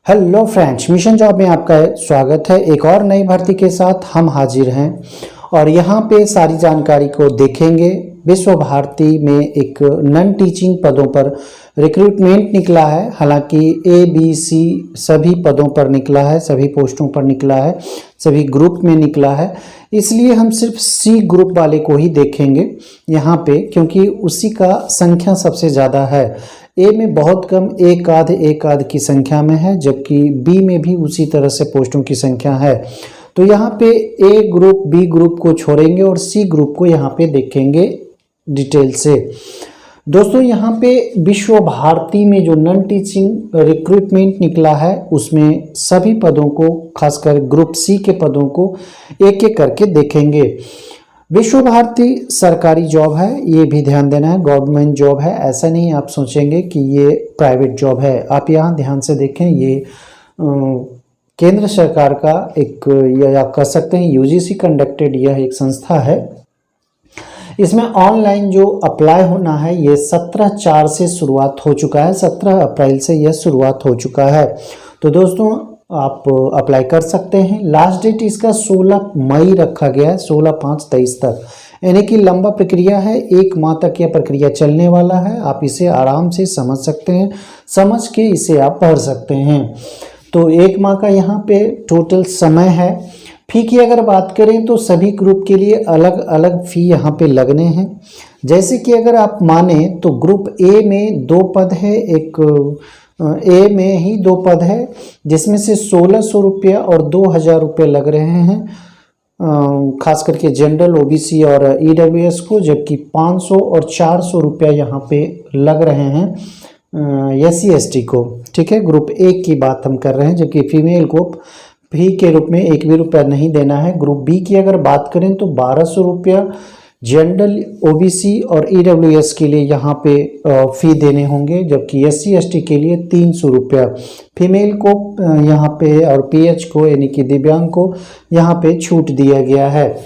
Hello friends, mission job में आपका स्वागत है। एक और नई भर्ती के साथ हम हाजिर हैं और यहाँ पे सारी जानकारी को देखेंगे। विश्व भारती में एक नॉन टीचिंग पदों पर रिक्रूटमेंट निकला है। हालांकि ABC सभी पदों पर निकला है, सभी पोस्टों पर निकला है, सभी ग्रुप में निकला है। इसलिए हम सिर्फ C ग्रुप वाले को ही देखेंगे यहाँ पे, क्योंकि उसी का संख्या सबसे ज़्यादा है। ए में बहुत कम, एक आध की संख्या में है, जबकि बी में भी उसी तरह से पोस्टों की संख्या है। तो यहाँ पे ए ग्रुप बी ग्रुप को छोड़ेंगे और सी ग्रुप को यहाँ पे देखेंगे डिटेल से। दोस्तों, यहाँ पे विश्व भारती में जो नॉन टीचिंग रिक्रूटमेंट निकला है उसमें सभी पदों को, खासकर ग्रुप सी के पदों को एक एक करके देखेंगे। विश्व भारती सरकारी जॉब है, ये भी ध्यान देना है, गवर्नमेंट जॉब है। ऐसा नहीं आप सोचेंगे कि ये प्राइवेट जॉब है। आप यहाँ ध्यान से देखें, ये केंद्र सरकार का एक, या कह सकते हैं UGC कंडक्टेड यह एक संस्था है। इसमें ऑनलाइन जो अप्लाई होना है ये 17/4 से शुरुआत हो चुका है, 17 अप्रैल से यह शुरुआत हो चुका है। तो दोस्तों, आप अप्लाई कर सकते हैं। लास्ट डेट इसका 16 मई रखा गया है, 16/5/23 तक, यानी कि लंबा प्रक्रिया है। 1 माह तक यह प्रक्रिया चलने वाला है। आप इसे आराम से समझ सकते हैं, समझ के इसे आप पढ़ सकते हैं। तो 1 माह का यहाँ पे टोटल समय है। फ़ी की अगर बात करें तो सभी ग्रुप के लिए अलग अलग फ़ी यहाँ पे लगने हैं। जैसे कि अगर आप माने तो ग्रुप ए में 2 पद है, एक ए में ही 2 पद है, जिसमें से 1600 रुपया और 2000 रुपये लग रहे हैं, खास करके जनरल, OBC और EWS को, जबकि 500 और 400 रुपया यहाँ पे लग रहे हैं SC ST को। ठीक है, ग्रुप ए की बात हम कर रहे हैं, जबकि फीमेल को फी के रूप में 1 भी रुपया नहीं देना है। ग्रुप बी की अगर बात करें तो 1200 रुपया जनरल, OBC और EWS के लिए यहाँ पे फ़ी देने होंगे, जबकि SC ST के लिए 300 रुपया। फीमेल को यहाँ पे और PH को, यानी कि दिव्यांग को, यहाँ पे छूट दिया गया है।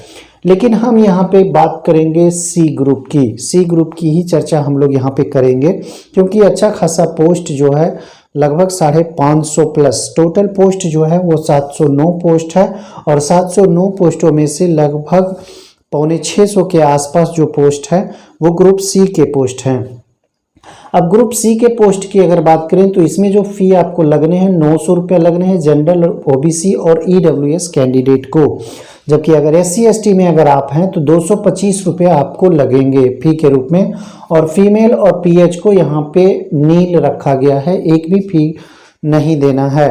लेकिन हम यहाँ पे बात करेंगे C ग्रुप की। C ग्रुप की ही चर्चा हम लोग यहाँ पे करेंगे, क्योंकि अच्छा खासा पोस्ट जो है, लगभग 550 प्लस टोटल पोस्ट जो है वो 709 पोस्ट है, और 709 पोस्टों में से लगभग 550 के आसपास जो पोस्ट है वो ग्रुप सी के पोस्ट हैं। अब ग्रुप सी के पोस्ट की अगर बात करें तो इसमें जो फ़ी आपको लगने हैं 900 रुपये लगने हैं जनरल, OBC और EWS कैंडिडेट को, जबकि अगर SC ST में अगर आप हैं तो 225 रुपये आपको लगेंगे फ़ी के रूप में। और फीमेल और PH को यहाँ पे नील रखा गया है, एक भी फ़ी नहीं देना है।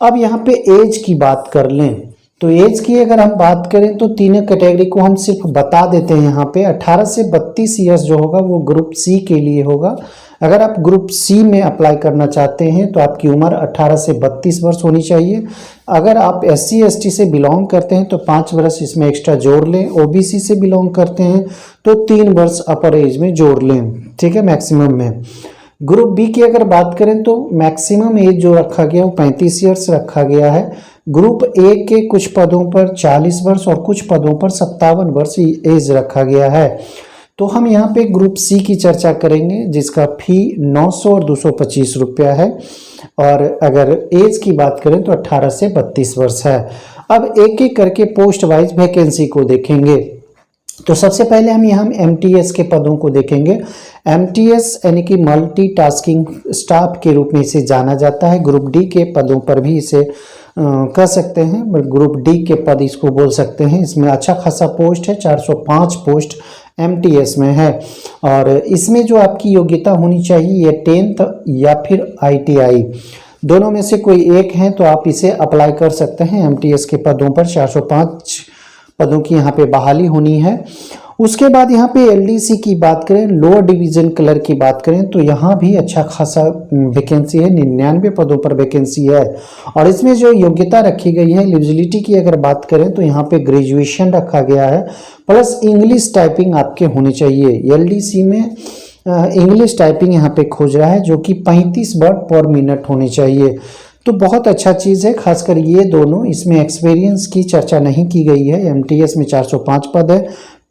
अब यहाँ पे एज की बात कर लें तो एज की अगर हम बात करें तो तीनों कैटेगरी को हम सिर्फ बता देते हैं। यहाँ पे 18 से 32 ईयर्स जो होगा वो ग्रुप सी के लिए होगा। अगर आप ग्रुप सी में अप्लाई करना चाहते हैं तो आपकी उम्र 18 से 32 वर्ष होनी चाहिए। अगर आप SC ST से बिलोंग करते हैं तो 5 वर्ष इसमें एक्स्ट्रा जोड़ लें, OBC से बिलोंग करते हैं तो 3 वर्ष अपर एज में जोड़ लें, ठीक है, मैक्सिमम में। ग्रुप बी की अगर बात करें तो मैक्सिमम एज जो रखा गया वो 35 ईयर्स रखा गया है। ग्रुप ए के कुछ पदों पर 40 वर्ष और कुछ पदों पर 57 वर्ष एज रखा गया है। तो हम यहाँ पे ग्रुप सी की चर्चा करेंगे, जिसका फ़ी 900 और 225 रुपया है, और अगर एज की बात करें तो 18 से 32 वर्ष है। अब एक एक करके पोस्ट वाइज वैकेंसी को देखेंगे। तो सबसे पहले हम यहाँ MTS के पदों को देखेंगे। MTS यानी कि मल्टीटास्किंग स्टाफ के रूप में इसे जाना जाता है। ग्रुप डी के पदों पर भी इसे कह सकते हैं, ग्रुप डी के पद इसको बोल सकते हैं। इसमें अच्छा खासा पोस्ट है, 405 पोस्ट MTS में है, और इसमें जो आपकी योग्यता होनी चाहिए ये 10th या फिर ITI, दोनों में से कोई एक है तो आप इसे अप्लाई कर सकते हैं। MTS के पदों पर 405 पदों की यहाँ पे बहाली होनी है। उसके बाद यहाँ पे LDC की बात करें, लोअर डिवीजन क्लर्क की बात करें तो यहाँ भी अच्छा खासा वैकेंसी है, 99 पदों पर वैकेंसी है। और इसमें जो योग्यता रखी गई है, एलिजिबिलिटी की अगर बात करें तो यहाँ पे ग्रेजुएशन रखा गया है, प्लस इंग्लिश टाइपिंग आपके होनी चाहिए। LDC में इंग्लिश टाइपिंग यहाँ पे खोज रहा है, जो कि 35 वर्ड पर मिनट होनी चाहिए। तो बहुत अच्छा चीज़ है, खासकर ये दोनों। इसमें एक्सपीरियंस की चर्चा नहीं की गई है। MTS में 405 पद है,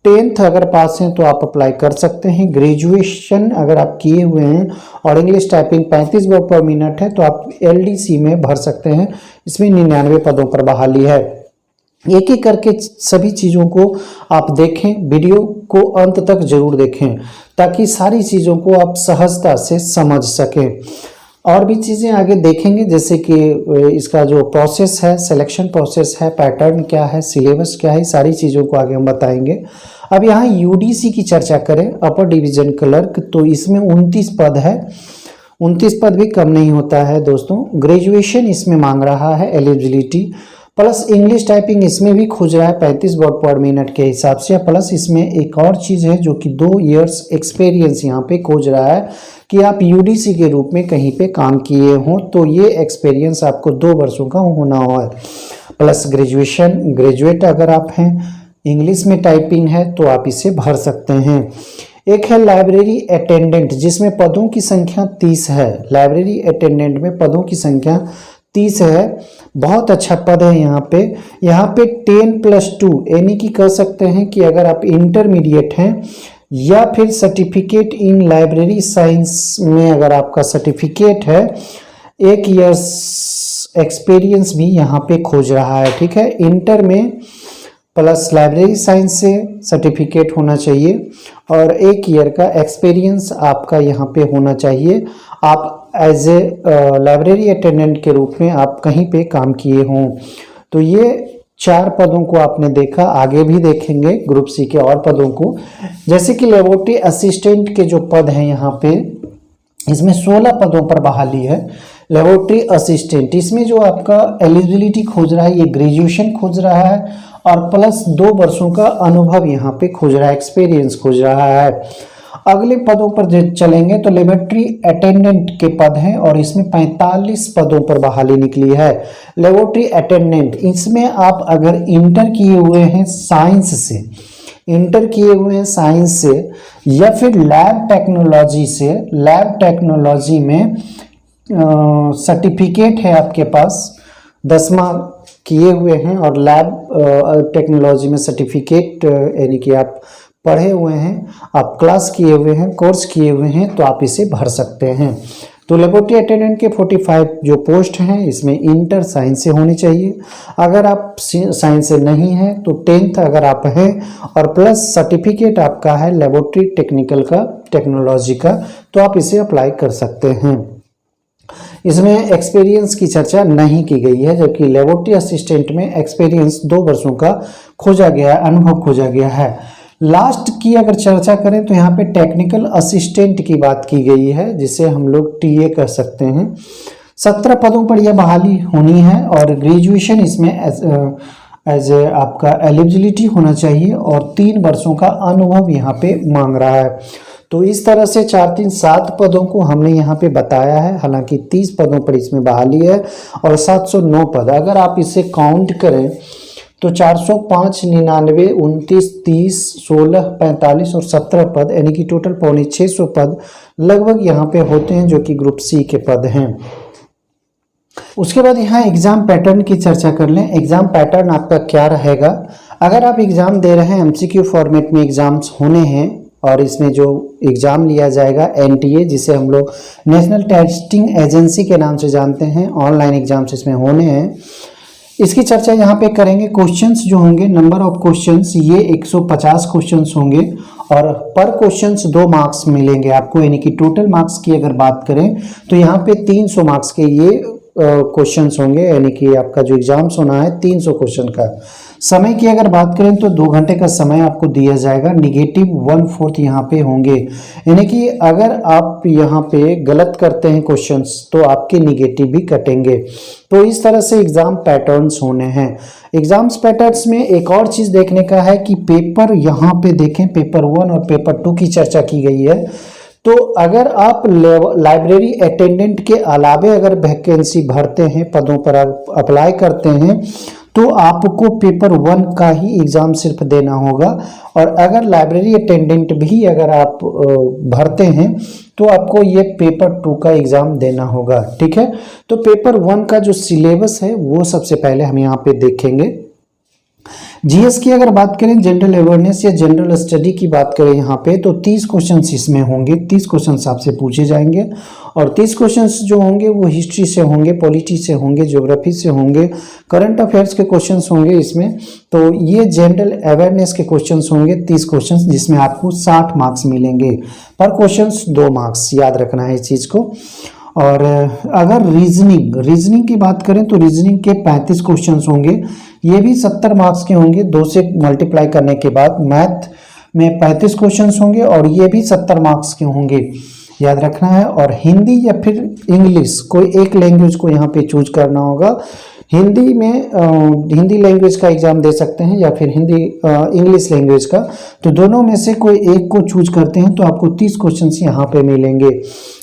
10th अगर पास हैं तो आप अप्लाई कर सकते हैं। ग्रेजुएशन अगर आप किए हुए हैं और इंग्लिश टाइपिंग 35 वर्ड पर मिनट है तो आप LDC में भर सकते हैं। इसमें 99 पदों पर बहाली है। एक एक करके सभी चीज़ों को आप देखें, वीडियो को अंत तक जरूर देखें ताकि सारी चीज़ों को आप सहजता से समझ सकें। और भी चीज़ें आगे देखेंगे, जैसे कि इसका जो प्रोसेस है, सिलेक्शन प्रोसेस है, पैटर्न क्या है, सिलेबस क्या है, सारी चीज़ों को आगे हम बताएंगे। अब यहाँ UDC की चर्चा करें, अपर डिवीजन क्लर्क, तो इसमें 29 पद है। 29 पद भी कम नहीं होता है दोस्तों। ग्रेजुएशन इसमें मांग रहा है एलिजिबिलिटी, प्लस इंग्लिश टाइपिंग इसमें भी खोज रहा है 35 वर्ड पर मिनट के हिसाब से। प्लस इसमें एक और चीज़ है जो कि 2 इयर्स एक्सपीरियंस यहाँ पे खोज रहा है कि आप UDC के रूप में कहीं पे काम किए हों, तो ये एक्सपीरियंस आपको 2 वर्षों का होना है। प्लस ग्रेजुएशन, ग्रेजुएट अगर आप हैं, इंग्लिश में टाइपिंग है तो आप इसे भर सकते हैं। एक है लाइब्रेरी अटेंडेंट, जिसमें पदों की संख्या 30 है। लाइब्रेरी अटेंडेंट में पदों की संख्या 30 है। बहुत अच्छा पद है यहाँ पे। यहाँ पे 10+2 यानी कि कह सकते हैं कि अगर आप इंटरमीडिएट हैं या फिर सर्टिफिकेट इन लाइब्रेरी साइंस में अगर आपका सर्टिफिकेट है, 1 ईयर्स एक्सपीरियंस भी यहाँ पे खोज रहा है। ठीक है, इंटर में प्लस लाइब्रेरी साइंस से सर्टिफिकेट होना चाहिए और 1 ईयर का एक्सपीरियंस आपका यहाँ पे होना चाहिए। आप एज ए लाइब्रेरी अटेंडेंट के रूप में आप कहीं पे काम किए हों। तो ये 4 पदों को आपने देखा, आगे भी देखेंगे ग्रुप सी के और पदों को। जैसे कि लेबोरेटरी असिस्टेंट के जो पद हैं यहाँ पे, इसमें 16 पदों पर बहाली है। लेबोरेटरी असिस्टेंट, इसमें जो आपका एलिजिबिलिटी खोज रहा है, ये ग्रेजुएशन खोज रहा है और प्लस 2 वर्षों का अनुभव यहाँ पे खोज रहा है, एक्सपीरियंस खोज रहा है। अगले पदों पर चलेंगे तो लेबोरेटरी अटेंडेंट के पद हैं और इसमें 45 पदों पर बहाली निकली है। लेबोरेटरी अटेंडेंट, इसमें आप अगर इंटर किए हुए हैं साइंस से, इंटर किए हुए हैं साइंस से या फिर लैब टेक्नोलॉजी से, लैब टेक्नोलॉजी में सर्टिफिकेट है आपके पास, 10वां किए हुए हैं और लैब टेक्नोलॉजी में सर्टिफिकेट यानी कि आप पढ़े हुए हैं, आप क्लास किए हुए हैं, कोर्स किए हुए हैं, तो आप इसे भर सकते हैं। तो लेबोरेटरी अटेंडेंट के 45 जो पोस्ट हैं, इसमें इंटर साइंस से होनी चाहिए। अगर आप साइंस से नहीं हैं तो 10th अगर आप हैं और प्लस सर्टिफिकेट आपका है लेबोरेटरी टेक्निकल का, टेक्नोलॉजी का, तो आप इसे अप्लाई कर सकते हैं। इसमें एक्सपीरियंस की चर्चा नहीं की गई है, जबकि लेबोरेटरी असिस्टेंट में एक्सपीरियंस 2 वर्षों का खोजा गया है, अनुभव खोजा गया है। लास्ट की अगर चर्चा करें तो यहाँ पे टेक्निकल असिस्टेंट की बात की गई है, जिसे हम लोग TA कह सकते हैं। 17 पदों पर यह बहाली होनी है और ग्रेजुएशन इसमें एज आपका एलिजिबिलिटी होना चाहिए और 3 वर्षों का अनुभव यहाँ पे मांग रहा है। तो इस तरह से 4, 3, 7 पदों को हमने यहाँ पे बताया है। हालांकि 30 पदों पर इसमें बहाली है और 709 पद, अगर आप इसे काउंट करें तो 405, 99, 29, 30, 16, 45 और 17 पद, यानी कि टोटल 650 पद लगभग यहाँ पे होते हैं, जो कि ग्रुप सी के पद हैं। उसके बाद यहाँ एग्जाम पैटर्न की चर्चा कर लें। एग्जाम पैटर्न आपका क्या रहेगा? अगर आप एग्जाम दे रहे हैं, MCQ फॉर्मेट में एग्जाम्स होने हैं और इसमें जो एग्जाम लिया जाएगा NTA, जिसे हम लोग नेशनल टेस्टिंग एजेंसी के नाम से जानते हैं, ऑनलाइन एग्जाम्स इसमें होने हैं। इसकी चर्चा यहाँ पे करेंगे। क्वेश्चंस जो होंगे, नंबर ऑफ क्वेश्चंस, ये 150 क्वेश्चंस होंगे और पर क्वेश्चंस 2 मार्क्स मिलेंगे आपको, यानी कि टोटल मार्क्स की अगर बात करें तो यहाँ पे 300 मार्क्स के ये क्वेश्चंस होंगे, यानी कि आपका जो एग्जाम्स होना है 300 क्वेश्चन का। समय की अगर बात करें तो 2 घंटे का समय आपको दिया जाएगा। निगेटिव 1/4 यहाँ पे होंगे, यानी कि अगर आप यहाँ पे गलत करते हैं क्वेश्चंस तो आपके निगेटिव भी कटेंगे। तो इस तरह से एग्जाम पैटर्न्स होने हैं। एग्जाम्स पैटर्न्स में एक और चीज देखने का है कि पेपर यहाँ पे देखें, पेपर 1 और पेपर 2 की चर्चा की गई है। तो अगर आप लाइब्रेरी अटेंडेंट के अलावे अगर वैकेंसी भरते हैं, पदों पर अप्लाई करते हैं, तो आपको पेपर 1 का ही एग्जाम सिर्फ देना होगा। और अगर लाइब्रेरी अटेंडेंट भी अगर आप भरते हैं तो आपको ये पेपर 2 का एग्जाम देना होगा। ठीक है, तो पेपर 1 का जो सिलेबस है वो सबसे पहले हम यहाँ पे देखेंगे। जीएस की अगर बात करें, जनरल अवेयरनेस या जनरल स्टडी की बात करें यहाँ पे, तो 30 क्वेश्चंस इसमें होंगे। 30 क्वेश्चंस आपसे पूछे जाएंगे और 30 क्वेश्चंस जो होंगे वो हिस्ट्री से होंगे, पॉलिटी से होंगे, ज्योग्राफी से होंगे, करंट अफेयर्स के क्वेश्चंस होंगे इसमें। तो ये जनरल अवेयरनेस के क्वेश्चंस होंगे 30 क्वेश्चंस, जिसमें आपको 60 मार्क्स मिलेंगे। पर क्वेश्चंस 2 मार्क्स, याद रखना है इस चीज़ को। और अगर रीजनिंग की बात करें तो रीजनिंग के 35 क्वेश्चंस होंगे, ये भी 70 मार्क्स के होंगे, 2 से मल्टीप्लाई करने के बाद। मैथ में 35 क्वेश्चंस होंगे और ये भी 70 मार्क्स के होंगे, याद रखना है। और हिंदी या फिर इंग्लिश, कोई एक लैंग्वेज को यहाँ पे चूज करना होगा। हिंदी में हिंदी लैंग्वेज का एग्जाम दे सकते हैं या फिर हिंदी इंग्लिश लैंग्वेज का, तो दोनों में से कोई एक को चूज करते हैं तो आपको 30 क्वेश्चंस यहाँ पे मिलेंगे,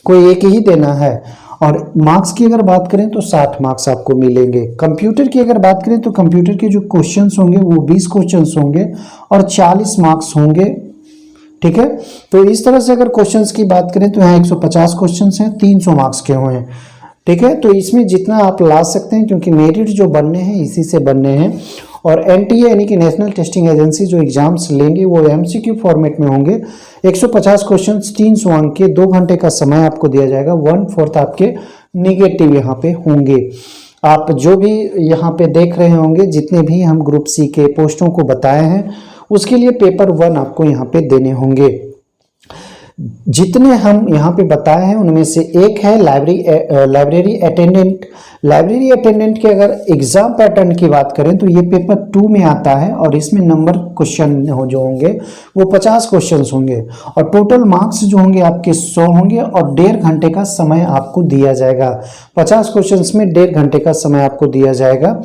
कोई एक ही देना है। और मार्क्स की अगर बात करें तो 60 मार्क्स आपको मिलेंगे। कंप्यूटर की अगर बात करें तो कंप्यूटर के जो क्वेश्चंस होंगे वो 20 क्वेश्चंस होंगे और 40 मार्क्स होंगे, ठीक है। तो इस तरह से अगर क्वेश्चंस की बात करें तो यहाँ 150 क्वेश्चंस हैं, 300 मार्क्स के हुए हैं, ठीक है। तो इसमें जितना आप ला सकते हैं, क्योंकि मेरिट जो बनने हैं इसी से बनने हैं। और एनटीए यानी कि नेशनल टेस्टिंग एजेंसी जो एग्जाम्स लेंगे वो एमसीक्यू फॉर्मेट में होंगे। 150 क्वेश्चंस, 300 अंक के, 2 घंटे का समय आपको दिया जाएगा। 1/4 आपके निगेटिव यहाँ पे होंगे। आप जो भी यहाँ पे देख रहे होंगे, जितने भी हम ग्रुप सी के पोस्टों को बताए हैं, उसके लिए पेपर 1 आपको यहाँ पे देने होंगे। जितने हम यहाँ पे बताए हैं उनमें से एक है लाइब्रेरी अटेंडेंट। लाइब्रेरी अटेंडेंट के अगर एग्जाम पैटर्न की बात करें तो ये पेपर 2 में आता है और इसमें नंबर क्वेश्चन जो होंगे वो 50 क्वेश्चन होंगे और टोटल मार्क्स जो होंगे आपके 100 होंगे और 1.5 घंटे का समय आपको दिया जाएगा। 50 क्वेश्चन में 1.5 घंटे का समय आपको दिया जाएगा।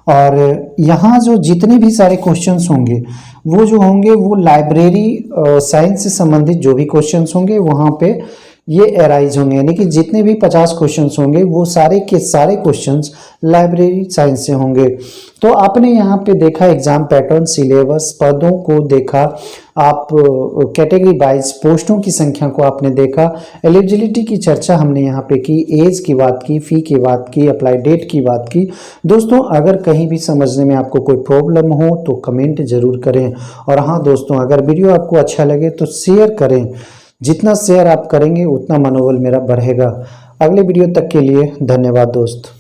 और यहाँ जो जितने भी सारे क्वेश्चंस होंगे वो जो होंगे वो लाइब्रेरी साइंस से संबंधित जो भी क्वेश्चंस होंगे वहाँ पे ये एराइज होंगे, यानी कि जितने भी 50 क्वेश्चंस होंगे वो सारे के सारे क्वेश्चंस लाइब्रेरी साइंस से होंगे। तो आपने यहाँ पे देखा एग्जाम पैटर्न, सिलेबस, पदों को देखा, आप कैटेगरी वाइज पोस्टों की संख्या को आपने देखा, एलिजिबिलिटी की चर्चा हमने यहाँ पे की, एज की बात की, फी की बात की, अप्लाई डेट की बात की। दोस्तों अगर कहीं भी समझने में आपको कोई प्रॉब्लम हो तो कमेंट जरूर करें। और हाँ दोस्तों, अगर वीडियो आपको अच्छा लगे तो शेयर करें, जितना शेयर आप करेंगे उतना मनोबल मेरा बढ़ेगा। अगले वीडियो तक के लिए धन्यवाद दोस्त।